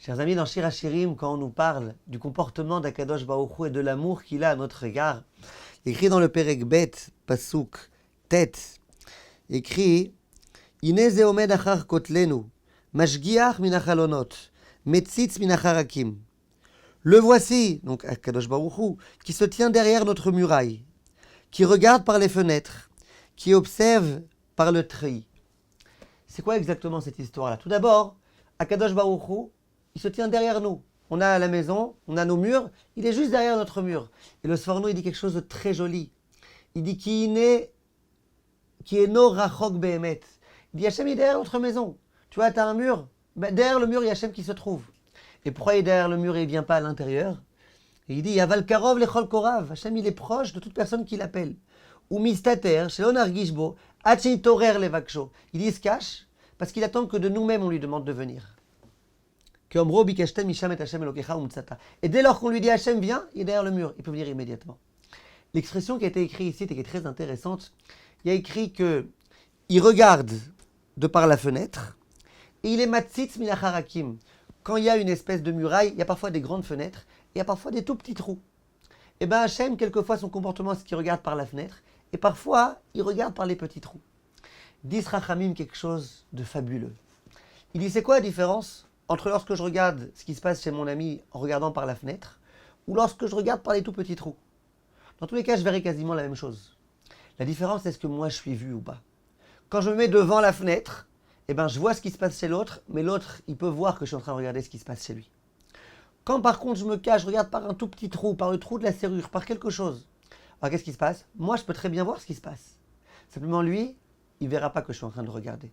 Chers amis, dans Shir HaShirim, quand on nous parle du comportement d'Akadosh Baruch Hu et de l'amour qu'il a à notre égard, écrit dans le Perek Bet, Pasuk, Tet, écrit Ine ze omed achar kotlenu, mashgiach min achalonot, metzitz min acharakim. Le voici, donc Akadosh Baruch Hu, qui se tient derrière notre muraille, qui regarde par les fenêtres, qui observe par le treillis. C'est quoi exactement cette histoire-là? Tout d'abord, Akadosh Baruch Hu, il se tient derrière nous. On a la maison, on a nos murs, il est juste derrière notre mur. Et le Sforno, il dit quelque chose de très joli. Il dit qui est no rachok behemet. Il dit Hachem est derrière notre maison. Tu vois, tu as un mur, ben, derrière le mur, il y a Hachem qui se trouve. Et pourquoi il est derrière le mur et il ne vient pas à l'intérieur? Et il dit Yaval karov lechol korav. Hachem, il est proche de toute personne qui l'appelle. Ou mistater, shelo nargish bo, ad torer levaksho. Il dit il se cache parce qu'il attend que de nous-mêmes on lui demande de venir. Et dès lors qu'on lui dit Hachem vient, il est derrière le mur, il peut venir immédiatement. L'expression qui a été écrite ici et qui est très intéressante, il y a écrit que il regarde de par la fenêtre et il est matzitz minacharakim. Quand il y a une espèce de muraille, il y a parfois des grandes fenêtres et il y a parfois des tout petits trous. Et bien Hachem, quelquefois son comportement c'est qu'il regarde par la fenêtre et parfois il regarde par les petits trous. Dit Rachamim quelque chose de fabuleux. Il dit c'est quoi la différence entre lorsque je regarde ce qui se passe chez mon ami en regardant par la fenêtre ou lorsque je regarde par les tout petits trous? Dans tous les cas, je verrai quasiment la même chose. La différence, c'est ce que moi je suis vu ou pas. Quand je me mets devant la fenêtre, eh ben, je vois ce qui se passe chez l'autre, mais l'autre, il peut voir que je suis en train de regarder ce qui se passe chez lui. Quand par contre je me cache, je regarde par un tout petit trou, par le trou de la serrure, par quelque chose, alors qu'est-ce qui se passe? Moi, je peux très bien voir ce qui se passe. Simplement, lui, il ne verra pas que je suis en train de regarder.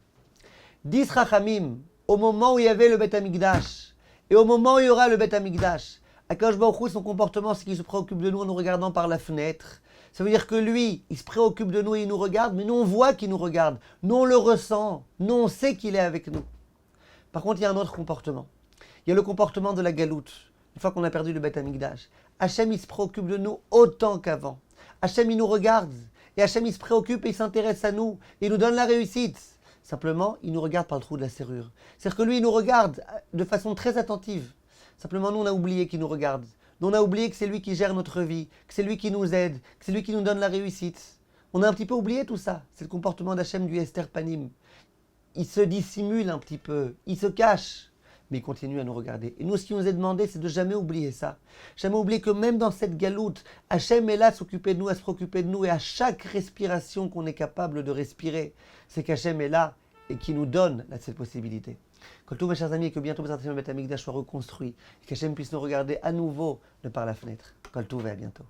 Dis Rachamim, au moment où il y avait le Beth Amikdash, et au moment où il y aura le Beth Amikdash, Akadosh Baruch Hu, son comportement, c'est qu'il se préoccupe de nous en nous regardant par la fenêtre. Ça veut dire que lui, il se préoccupe de nous et il nous regarde, mais nous on voit qu'il nous regarde, nous on le ressent, nous on sait qu'il est avec nous. Par contre, il y a un autre comportement. Il y a le comportement de la galoute. Une fois qu'on a perdu le Beth Amikdash, Hachem il se préoccupe de nous autant qu'avant. Hachem il nous regarde, et Hachem il se préoccupe et il s'intéresse à nous, et il nous donne la réussite. Simplement, il nous regarde par le trou de la serrure. C'est-à-dire que lui, il nous regarde de façon très attentive. Simplement, nous, on a oublié qu'il nous regarde. Nous, on a oublié que c'est lui qui gère notre vie, que c'est lui qui nous aide, que c'est lui qui nous donne la réussite. On a un petit peu oublié tout ça. C'est le comportement d'Hachem du Esther Panim. Il se dissimule un petit peu, il se cache, mais il continue à nous regarder. Et nous, ce qui nous est demandé, c'est de jamais oublier ça. Jamais oublier que même dans cette galoute, Hachem est là à s'occuper de nous, à se préoccuper de nous, et à chaque respiration qu'on est capable de respirer, c'est qu'Hachem est là et qui nous donne cette possibilité. Que tous mes chers amis, et que bientôt le Beth Amikdash soit reconstruit, et qu'Hachem puisse nous regarder à nouveau de par la fenêtre. Kol Tov et à bientôt.